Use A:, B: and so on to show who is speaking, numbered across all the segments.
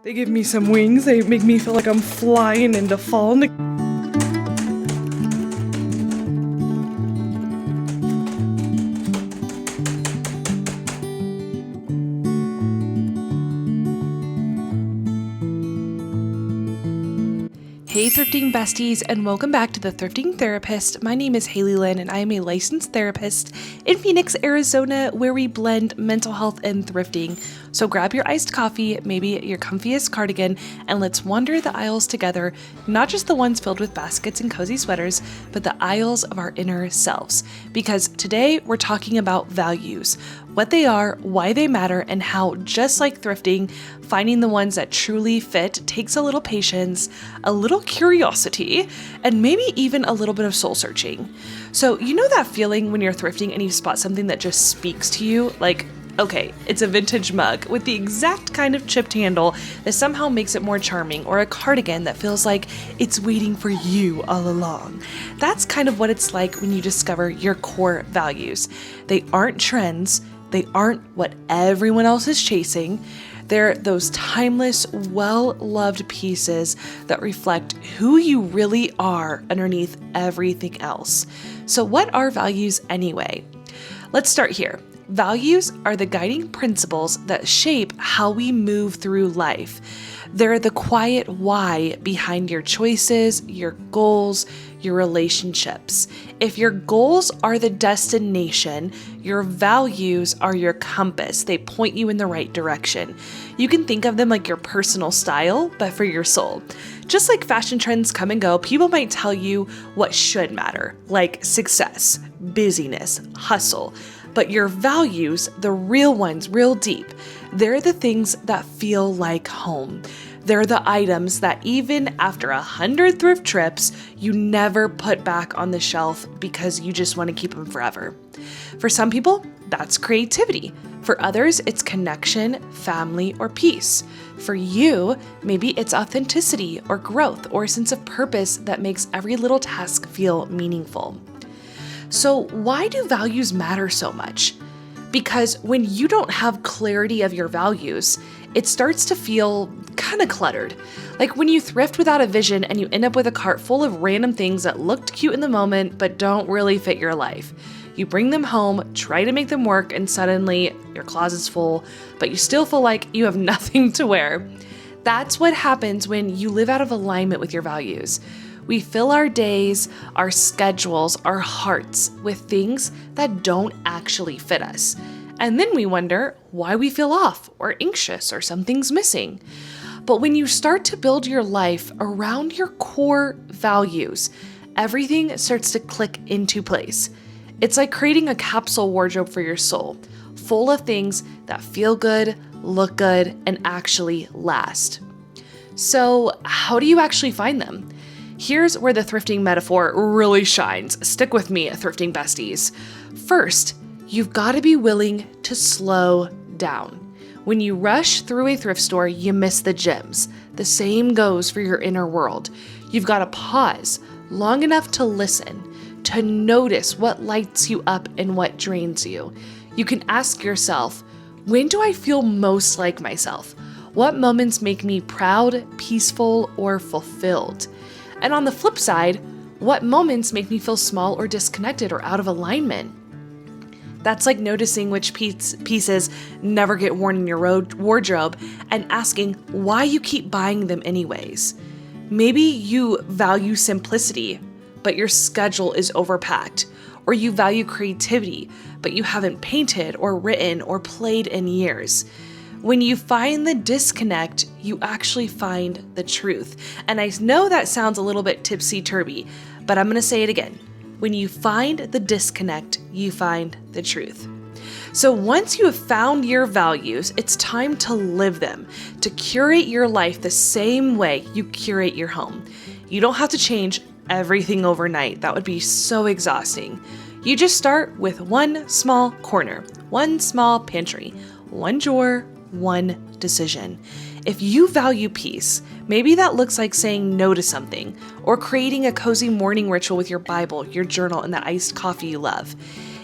A: They give me some wings. They make me feel like I'm flying into fall. Hey thrifting besties, and welcome back to the Thrifting Therapist. My name is Haley Lynn and I am a licensed therapist in Phoenix, Arizona, where we blend mental health and thrifting. So grab your iced coffee, maybe your comfiest cardigan, and let's wander the aisles together, not just the ones filled with baskets and cozy sweaters, but the aisles of our inner selves. Because today we're talking about values, what they are, why they matter, and how, just like thrifting, finding the ones that truly fit takes a little patience, a little curiosity, and maybe even a little bit of soul searching. So you know that feeling when you're thrifting and you spot something that just speaks to you? Like, okay, it's a vintage mug with the exact kind of chipped handle that somehow makes it more charming, or a cardigan that feels like it's waiting for you all along. That's kind of what it's like when you discover your core values. They aren't trends. They aren't what everyone else is chasing. They're those timeless, well-loved pieces that reflect who you really are underneath everything else. So what are values anyway? Let's start here. Values are the guiding principles that shape how we move through life. They're the quiet why behind your choices, your goals, your relationships. If your goals are the destination, your values are your compass. They point you in the right direction. You can think of them like your personal style, but for your soul. Just like fashion trends come and go, people might tell you what should matter, like success, busyness, hustle. But your values, the real ones, real deep, they're the things that feel like home. They're the items that even after 100 thrift trips, you never put back on the shelf because you just want to keep them forever. For some people, that's creativity. For others, it's connection, family, or peace. For you, maybe it's authenticity or growth or a sense of purpose that makes every little task feel meaningful. So why do values matter so much? Because when you don't have clarity of your values, it starts to feel kind of cluttered. Like when you thrift without a vision and you end up with a cart full of random things that looked cute in the moment but don't really fit your life. You bring them home, try to make them work, and suddenly your closet's full, but you still feel like you have nothing to wear. That's what happens when you live out of alignment with your values. We fill our days, our schedules, our hearts with things that don't actually fit us. And then we wonder why we feel off or anxious or something's missing. But when you start to build your life around your core values, everything starts to click into place. It's like creating a capsule wardrobe for your soul, full of things that feel good, look good, and actually last. So how do you actually find them? Here's where the thrifting metaphor really shines. Stick with me, thrifting besties. First, you've got to be willing to slow down. When you rush through a thrift store, you miss the gems. The same goes for your inner world. You've got to pause long enough to listen, to notice what lights you up and what drains you. You can ask yourself, when do I feel most like myself? What moments make me proud, peaceful, or fulfilled? And on the flip side, what moments make me feel small or disconnected or out of alignment? That's like noticing which pieces never get worn in your wardrobe and asking why you keep buying them anyways. Maybe you value simplicity, but your schedule is overpacked. Or you value creativity, but you haven't painted or written or played in years. When you find the disconnect, you actually find the truth. And I know that sounds a little bit tipsy-turvy, but I'm going to say it again. When you find the disconnect, you find the truth. So once you have found your values, it's time to live them, to curate your life the same way you curate your home. You don't have to change everything overnight. That would be so exhausting. You just start with one small corner, one small pantry, one drawer, one decision. If you value peace, maybe that looks like saying no to something or creating a cozy morning ritual with your Bible, your journal, and that iced coffee you love.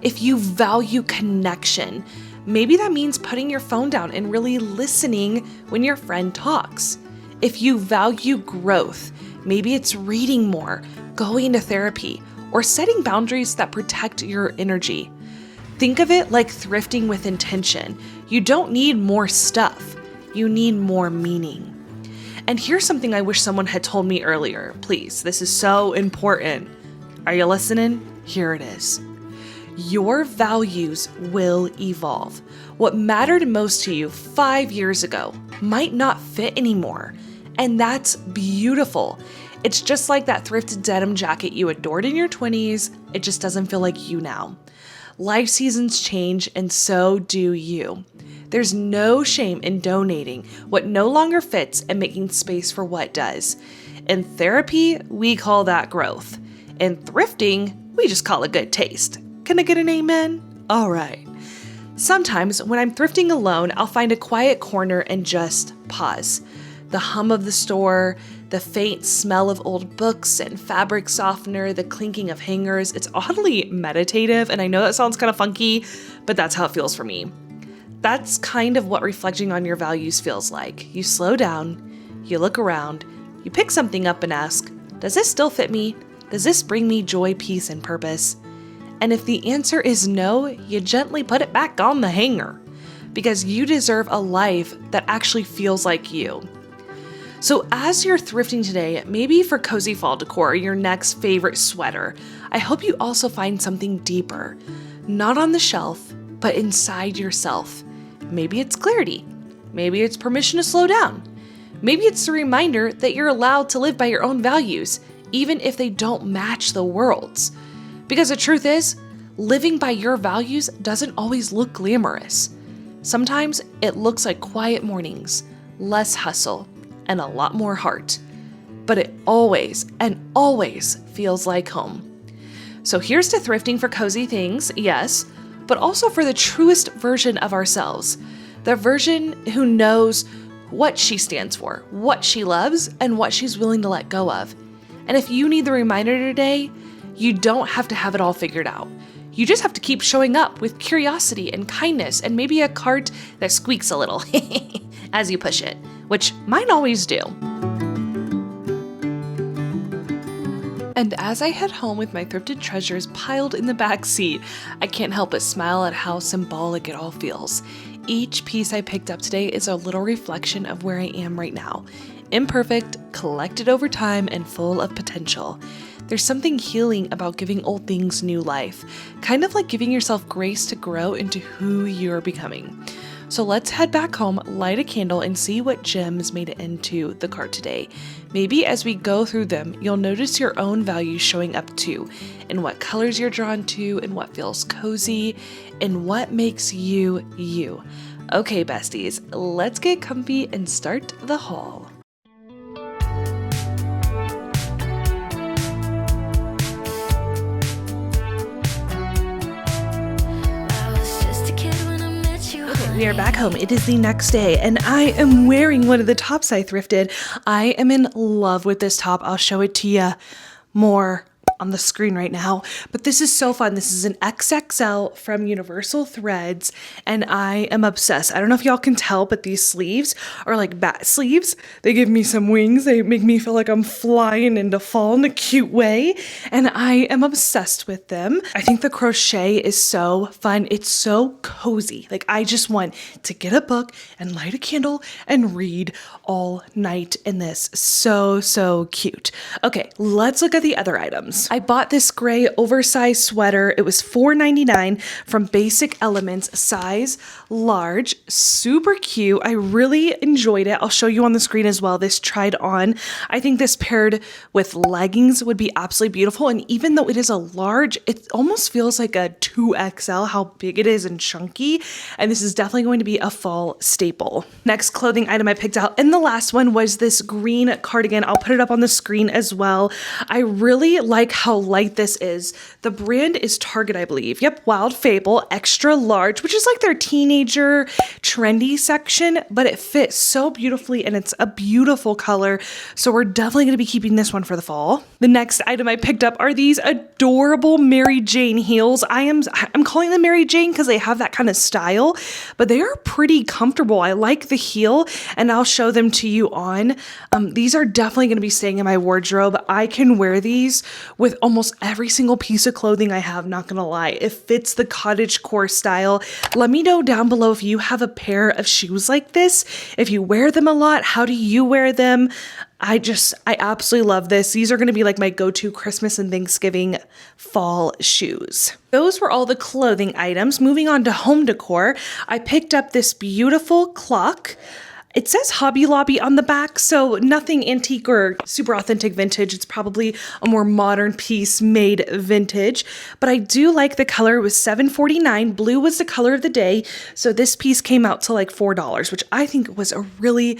A: If you value connection, Maybe that means putting your phone down and really listening when your friend talks. If you value growth, maybe it's reading more, going to therapy, or setting boundaries that protect your energy. Think of it like thrifting with intention. You don't need more stuff. You need more meaning. And here's something I wish someone had told me earlier. Please, this is so important. Are you listening? Here it is. Your values will evolve. What mattered most to you 5 years ago might not fit anymore. And that's beautiful. It's just like that thrifted denim jacket you adored in your 20s. It just doesn't feel like you now. Life seasons change, and so do you. There's no shame in donating what no longer fits and making space for what does. In therapy, we call that growth. In thrifting, we just call it good taste. Can I get an amen? All right. Sometimes when I'm thrifting alone, I'll find a quiet corner and just pause. The hum of the store, the faint smell of old books and fabric softener, the clinking of hangers. It's oddly meditative, and I know that sounds kind of funky, but that's how it feels for me. That's kind of what reflecting on your values feels like. You slow down, you look around, you pick something up and ask, does this still fit me? Does this bring me joy, peace, and purpose? And if the answer is no, you gently put it back on the hanger, because you deserve a life that actually feels like you. So as you're thrifting today, maybe for cozy fall decor, your next favorite sweater, I hope you also find something deeper, not on the shelf, but inside yourself. Maybe it's clarity. Maybe it's permission to slow down. Maybe it's a reminder that you're allowed to live by your own values, even if they don't match the world's. Because the truth is, living by your values doesn't always look glamorous. Sometimes it looks like quiet mornings, less hustle, and a lot more heart. But it always feels like home. So here's to thrifting for cozy things, yes, but also for the truest version of ourselves. The version who knows what she stands for, what she loves, and what she's willing to let go of. And if you need the reminder today, you don't have to have it all figured out. You just have to keep showing up with curiosity and kindness and maybe a cart that squeaks a little as you push it, which mine always do. And as I head home with my thrifted treasures piled in the back seat, I can't help but smile at how symbolic it all feels. Each piece I picked up today is a little reflection of where I am right now. Imperfect, collected over time, and full of potential. There's something healing about giving old things new life, kind of like giving yourself grace to grow into who you're becoming. So let's head back home, light a candle, and see what gems made it into the cart today. Maybe as we go through them, you'll notice your own values showing up too, and what colors you're drawn to, and what feels cozy, and what makes you, you. Okay, besties, let's get comfy and start the haul. We are back home. It is the next day, and I am wearing one of the tops I thrifted. I am in love with this top. I'll show it to you more on the screen right now, but this is so fun. This is an XXL from Universal Threads, and I am obsessed. I don't know if y'all can tell, but these sleeves are like bat sleeves. They give me some wings. They make me feel like I'm flying into fall in a cute way, and I am obsessed with them. I think the crochet is so fun. It's so cozy. Like, I just want to get a book and light a candle and read all night in this. So cute. Okay, let's look at the other items. I bought this gray oversized sweater. It was $4.99 from Basic Elements, size large, super cute. I really enjoyed it. I'll show you on the screen as well. This tried on. I think this paired with leggings would be absolutely beautiful. And even though it is a large, it almost feels like a 2XL, how big it is and chunky. And this is definitely going to be a fall staple. Next clothing item I picked out, and the last one was this green cardigan. I'll put it up on the screen as well. I really like how light this is. The brand is Target, I believe. Yep, Wild Fable, extra large, which is like their teenager trendy section, but it fits so beautifully and it's a beautiful color. So we're definitely going to be keeping this one for the fall. The next item I picked up are these adorable Mary Jane heels. I'm calling them Mary Jane because they have that kind of style, but they are pretty comfortable. I like the heel and I'll show them to you on. These are definitely going to be staying in my wardrobe. I can wear these with almost every single piece of clothing I have, not gonna lie. It fits the cottage decor style. Let me know down below if you have a pair of shoes like this. If you wear them a lot, how do you wear them? I absolutely love this. These are going to be like my go-to Christmas and Thanksgiving fall shoes. Those were all the clothing items. Moving on to home decor, I picked up this beautiful clock. It says Hobby Lobby on the back, so nothing antique or super authentic vintage. It's probably a more modern piece made vintage, but I do like the color. It was $7.49. Blue was the color of the day, so this piece came out to like $4, which I think was a really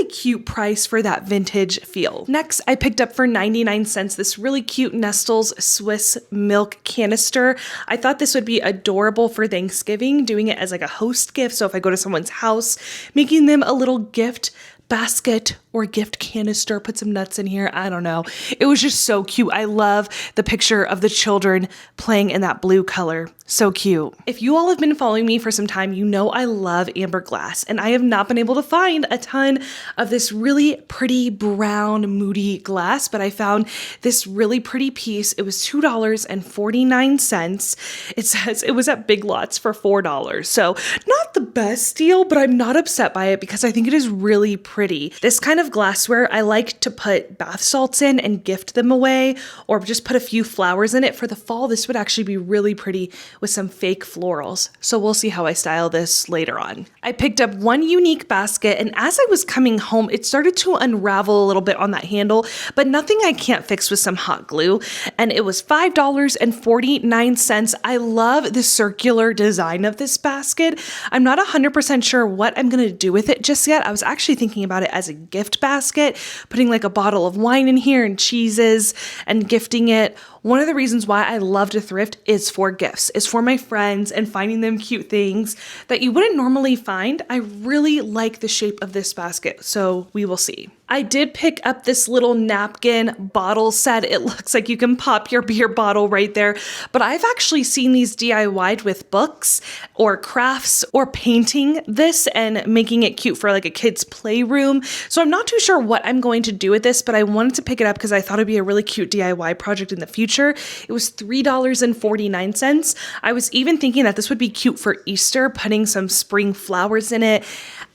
A: cute price for that vintage feel. Next, I picked up for 99 cents this really cute Nestle's Swiss milk canister. I thought this would be adorable for Thanksgiving, doing it as like a host gift. So if I go to someone's house, making them a little gift basket or gift canister, put some nuts in here. I don't know. It was just so cute. I love the picture of the children playing in that blue color. So cute. If you all have been following me for some time, you know I love amber glass, and I have not been able to find a ton of this really pretty brown moody glass, but I found this really pretty piece. It was $2.49. It says it was at Big Lots for $4. So not the best deal, but I'm not upset by it because I think it is really pretty. This kind of glassware, I like to put bath salts in and gift them away, or just put a few flowers in it for the fall. This would actually be really pretty with some fake florals. So we'll see how I style this later on. I picked up one unique basket, and as I was coming home, it started to unravel a little bit on that handle, but nothing I can't fix with some hot glue. And it was $5.49. I love the circular design of this basket. I'm not 100% sure what I'm going to do with it just yet. I was actually thinking about it as a gift basket, putting like a bottle of wine in here and cheeses and gifting it. One of the reasons why I love to thrift is for gifts, is for my friends and finding them cute things that you wouldn't normally find. I really like the shape of this basket, so we will see. I did pick up this little napkin bottle set. It looks like you can pop your beer bottle right there, but I've actually seen these DIY'd with books or crafts or painting this and making it cute for like a kid's playroom. So I'm not too sure what I'm going to do with this, but I wanted to pick it up because I thought it'd be a really cute DIY project in the future. It was $3.49. I was even thinking that this would be cute for Easter, putting some spring flowers in it.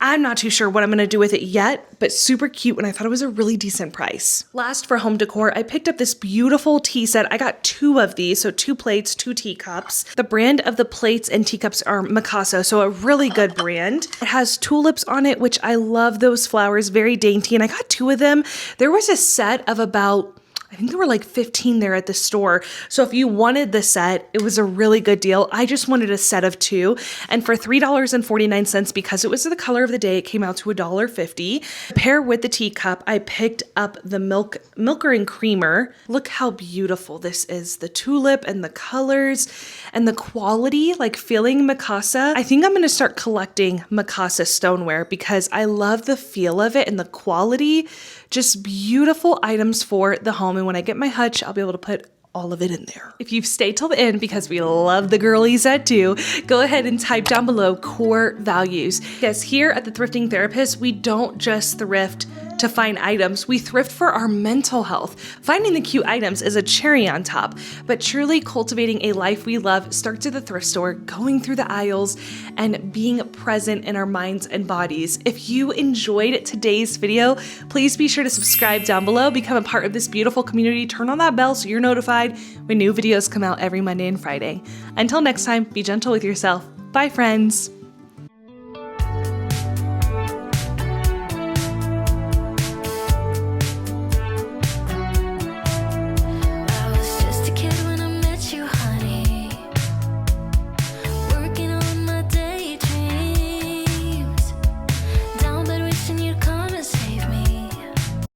A: I'm not too sure what I'm going to do with it yet, but super cute, and I thought it was a really decent price. Last, for home decor, I picked up this beautiful tea set. I got 2 of these, so 2 plates, 2 teacups. The brand of the plates and teacups are Mikasa, so a really good brand. It has tulips on it, which I love those flowers, very dainty, and I got 2 of them. There was a set of about, I think there were like 15 there at the store. So if you wanted the set, it was a really good deal. I just wanted a set of 2. And for $3.49, because it was the color of the day, it came out to $1.50. Pair with the teacup, I picked up the milker and creamer. Look how beautiful this is. The tulip and the colors and the quality, like feeling Mikasa. I think I'm going to start collecting Mikasa stoneware because I love the feel of it and the quality. Just beautiful items for the home. And when I get my hutch, I'll be able to put all of it in there. If you've stayed till the end, because we love the girlies that do, go ahead and type down below core values. Because here at the Thrifting Therapist, we don't just thrift to find items, we thrift for our mental health. Finding the cute items is a cherry on top, but truly cultivating a life we love starts at the thrift store, going through the aisles and being present in our minds and bodies. If you enjoyed today's video, please be sure to subscribe down below, become a part of this beautiful community, turn on that bell so you're notified when new videos come out every Monday and Friday. Until next time, be gentle with yourself. Bye, friends.